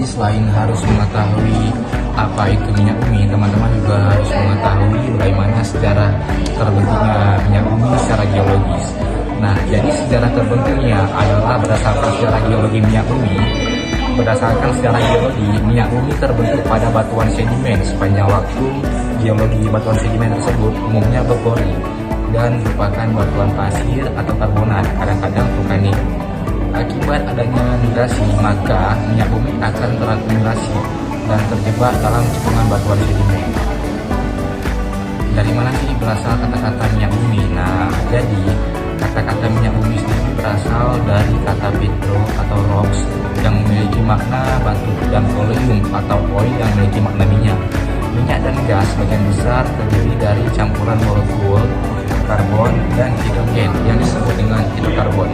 Jadi selain harus mengetahui apa itu minyak bumi, teman-teman juga harus mengetahui bagaimana sejarah terbentuknya minyak bumi secara geologis. Nah, jadi sejarah terbentuknya adalah berdasarkan sejarah geologi minyak bumi. Berdasarkan sejarah geologi, minyak bumi terbentuk pada batuan sedimen. Sepanjang waktu, geologi batuan sedimen tersebut umumnya berpori dan merupakan batuan pasir atau karbonat, kadang-kadang vulkanik. Akibat adanya migrasi, maka minyak bumi akan terakumulasi dan terjebak dalam cekungan batuan sedimen. Dari mana sih berasal kata-kata minyak bumi? Nah, jadi kata-kata minyak bumi sendiri berasal dari kata petro atau rocks yang memiliki makna batu dan oleum atau oil yang memiliki makna minyak. Minyak dan gas sebagian besar terdiri dari campuran molekul karbon dan hidrogen yang disebut dengan hidrokarbon.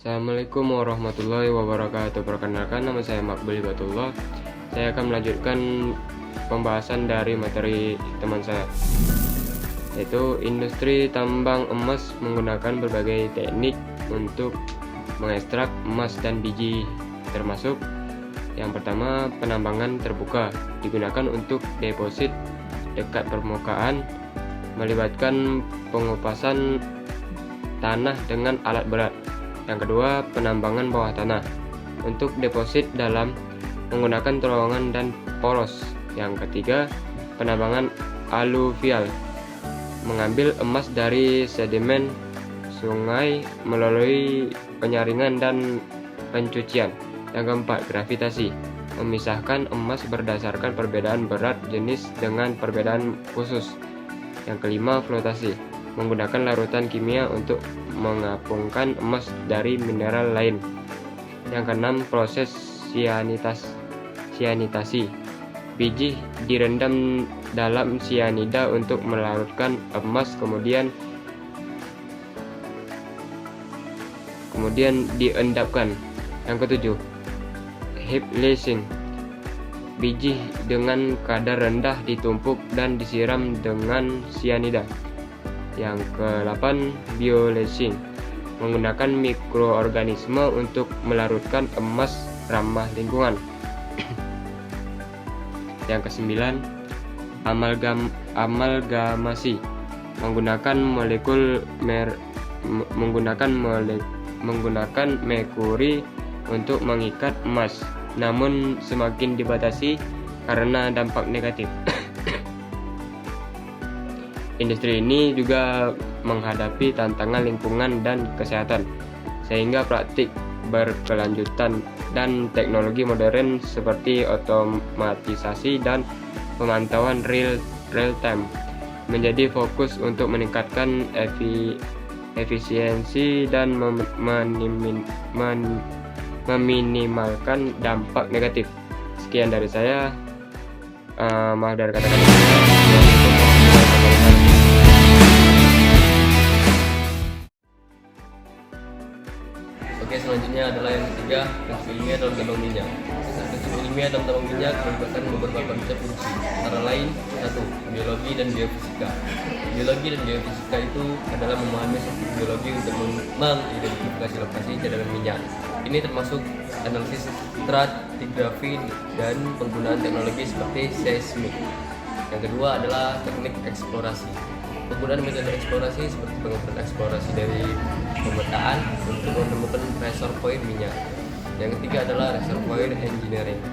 Assalamualaikum warahmatullahi wabarakatuh. Perkenalkan, nama saya Makbul Batullah. Saya akan melanjutkan pembahasan dari materi teman saya, yaitu industri tambang emas menggunakan berbagai teknik untuk mengekstrak emas dan biji, termasuk yang pertama, penambangan terbuka digunakan untuk deposit dekat permukaan, melibatkan pengupasan tanah dengan alat berat. Yang kedua, penambangan bawah tanah untuk deposit dalam menggunakan terowongan dan poros. Yang ketiga, penambangan aluvial, mengambil emas dari sedimen sungai melalui penyaringan dan pencucian. Yang keempat, gravitasi, memisahkan emas berdasarkan perbedaan berat jenis dengan perbedaan khusus. Yang kelima, flotasi, menggunakan larutan kimia untuk mengapungkan emas dari mineral lain. Yang keenam, proses sianitasi, biji direndam dalam sianida untuk melarutkan emas, kemudian diendapkan. Yang ketujuh, heap leaching, biji dengan kadar rendah ditumpuk dan disiram dengan sianida. Yang ke-8, bioleaching, menggunakan mikroorganisme untuk melarutkan emas ramah lingkungan. Yang ke-9, amalgamasi, menggunakan merkuri untuk mengikat emas, namun semakin dibatasi karena dampak negatif. Industri ini juga menghadapi tantangan lingkungan dan kesehatan, sehingga praktik berkelanjutan dan teknologi modern seperti otomatisasi dan pemantauan real time menjadi fokus untuk meningkatkan efisiensi dan meminimalkan dampak negatif. Sekian dari saya. Maaf dari kata-kata saya. Oke, selanjutnya adalah yang ketiga, prinsip ilmiah dalam tambang minyak. Prinsip ilmiah dalam tambang minyak merupakan beberapa konsep kunci, antara lain: 1. Biologi dan geofisika. Biologi dan geofisika itu adalah memahami struktur biologi untuk mengidentifikasi lokasi cadangan minyak. Ini termasuk analisis stratigrafi dan penggunaan teknologi seperti seismik. Yang kedua adalah teknik eksplorasi. Penggunaan metode eksplorasi seperti pengukuran eksplorasi dari pemetaan untuk menemukan reservoir minyak. Yang ketiga adalah reservoir engineering,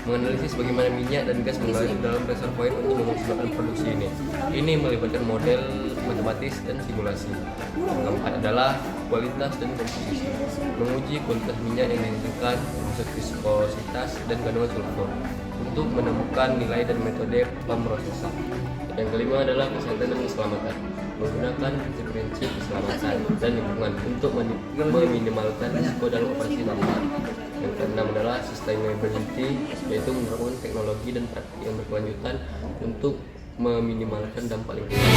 menganalisis bagaimana minyak dan gas mengalir dalam reservoir untuk memaksimalkan produksi ini. Ini melibatkan model matematis dan simulasi. Yang keempat adalah kualitas dan komposisi, menguji kualitas minyak yang dihasilkan, termasuk viskositas dan kandungan sulfur, untuk menemukan nilai dan metode pemrosesan. Yang kelima adalah kesehatan dan keselamatan, menggunakan prinsip keselamatan dan lingkungan untuk meminimalkan risiko dalam operasi tambang. Yang keenam adalah sustainability, yaitu menerapkan teknologi dan praktik yang berkelanjutan untuk meminimalkan dampak lingkungan.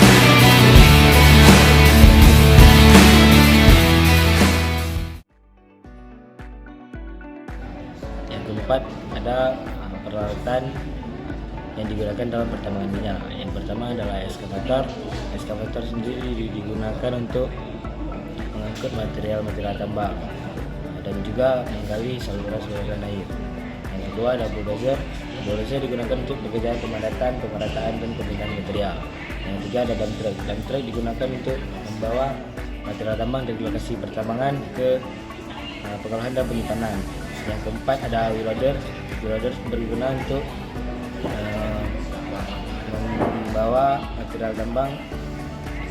Yang keempat ada peralatan yang digunakan dalam pertambangan minyak. Yang pertama adalah eskavator. Eskavator sendiri digunakan untuk mengangkut material tambang dan juga menggali saluran air. Yang kedua ada bulldozer. Bulldozer digunakan untuk pekerjaan pemadataan, dan pemindahan material. Yang ketiga ada dump truck. Dump truck digunakan untuk membawa material tambang dari lokasi pertambangan ke pengolahan dan penyimpanan. Yang keempat ada wheel loader. Wheel loader berguna untuk membawa material tambang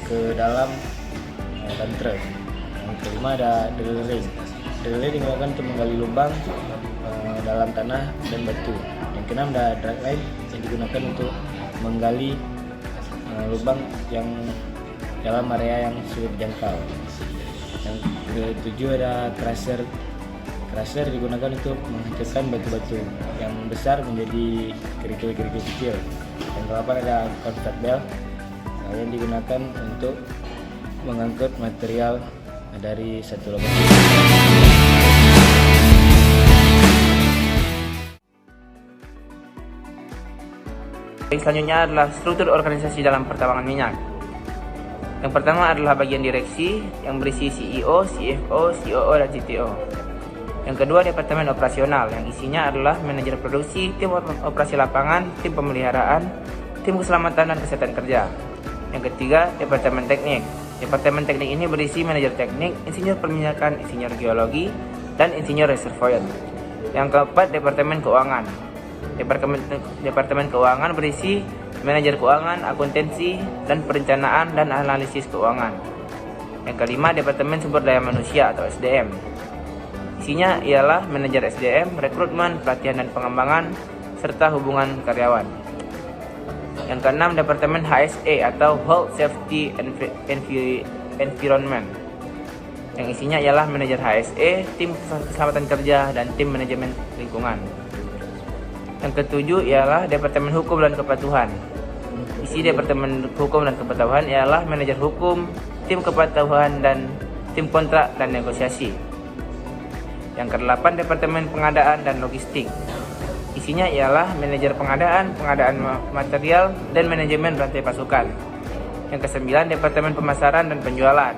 ke dalam dump truck. Yang kelima ada drill rig. Drill rig digunakan untuk menggali lubang dalam tanah dan batu. Yang keenam ada drag line yang digunakan untuk menggali lubang yang dalam area yang sulit dijangkau. Yang ketujuh ada crusher. Crusher digunakan untuk menghancurkan batu-batu yang besar menjadi kerikil-kerikil kecil. Yang kedelapan ada conveyor belt yang digunakan untuk mengangkut material dari satu lokasi. Selanjutnya adalah struktur organisasi dalam pertambangan minyak. Yang pertama adalah bagian direksi yang berisi CEO, CFO, COO, dan CTO. Yang kedua departemen operasional yang isinya adalah manajer produksi, tim operasi lapangan, tim pemeliharaan, tim keselamatan dan kesehatan kerja. Yang ketiga departemen teknik. Departemen teknik ini berisi manajer teknik, insinyur perminyakan, insinyur geologi, dan insinyur reservoir. Yang keempat departemen keuangan. Departemen keuangan berisi manajer keuangan, akuntansi, dan perencanaan dan analisis keuangan. Yang kelima departemen sumber daya manusia atau SDM. Isinya ialah manajer SDM, rekrutmen, pelatihan dan pengembangan, serta hubungan karyawan. Yang keenam departemen HSE atau Health Safety Environment. Yang isinya ialah manajer HSE, tim keselamatan kerja, dan tim manajemen lingkungan. Yang ketujuh ialah Departemen Hukum dan Kepatuhan. Isi Departemen Hukum dan Kepatuhan ialah manajer hukum, tim kepatuhan, dan tim kontrak dan negosiasi. Yang kedelapan Departemen Pengadaan dan Logistik. Isinya ialah manajer pengadaan material, dan manajemen rantai pasukan. Yang kesembilan Departemen Pemasaran dan Penjualan.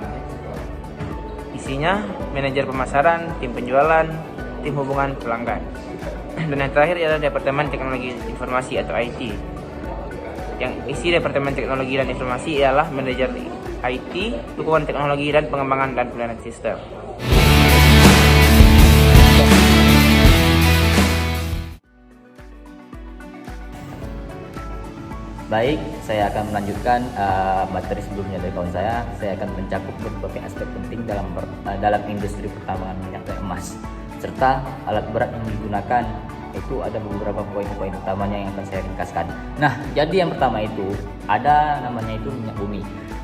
Isinya manajer pemasaran, tim penjualan, tim hubungan pelanggan. Dan yang terakhir adalah Departemen Teknologi Informasi atau IT. Yang isi Departemen Teknologi dan Informasi ialah manajer IT, dukungan teknologi dan pengembangan dan pelayanan sistem. Baik, saya akan melanjutkan materi sebelumnya dari kawan saya. Saya akan mencakup berbagai aspek penting dalam industri pertambangan minyak dan emas, serta alat berat yang digunakan. Itu ada beberapa poin-poin utamanya yang akan saya ringkaskan. Nah, jadi yang pertama itu ada namanya itu minyak bumi.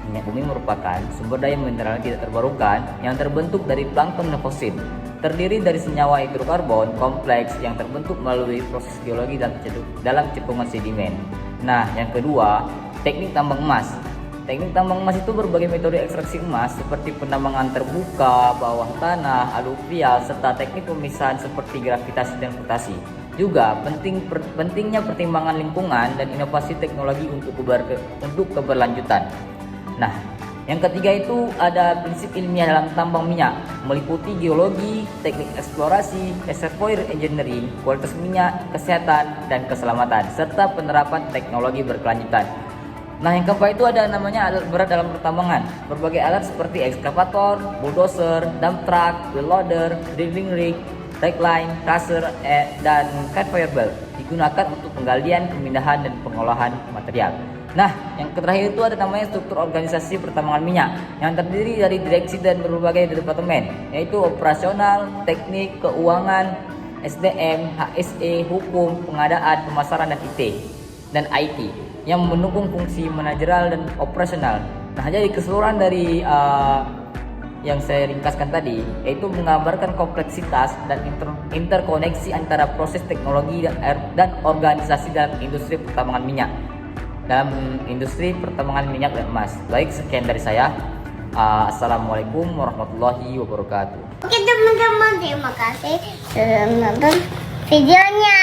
Minyak bumi merupakan sumber daya mineral tidak terbarukan yang terbentuk dari plankton dan fosil. Terdiri dari senyawa hidrokarbon kompleks yang terbentuk melalui proses geologi dalam cekungan sedimen. Nah, yang kedua, teknik tambang emas. Teknik tambang emas itu berbagai metode ekstraksi emas seperti penambangan terbuka, bawah tanah, aluvial, serta teknik pemisahan seperti gravitasi dan flotasi. Juga pentingnya pertimbangan lingkungan dan inovasi teknologi untuk keberlanjutan. Nah, yang ketiga itu ada prinsip ilmiah dalam tambang minyak, meliputi geologi, teknik eksplorasi, reservoir engineering, kualitas minyak, kesehatan, dan keselamatan, serta penerapan teknologi berkelanjutan. Nah, yang keempat itu ada namanya alat berat dalam pertambangan. Berbagai alat seperti ekskavator, bulldozer, dump truck, wheel loader, drilling rig, dragline, crusher, dan conveyor belt digunakan untuk penggalian, pemindahan, dan pengolahan material. Nah, yang terakhir itu ada namanya struktur organisasi pertambangan minyak yang terdiri dari direksi dan berbagai departemen, yaitu operasional, teknik, keuangan, SDM, HSE, hukum, pengadaan, pemasaran, dan IT yang mendukung fungsi manajerial dan operasional. Nah, jadi keseluruhan dari yang saya ringkaskan tadi yaitu menggambarkan kompleksitas dan interkoneksi antara proses teknologi dan organisasi dalam industri pertambangan minyak. Dan emas. Baik, sekian dari saya. Assalamualaikum warahmatullahi wabarakatuh. Oke teman-teman, terima kasih sudah menonton videonya.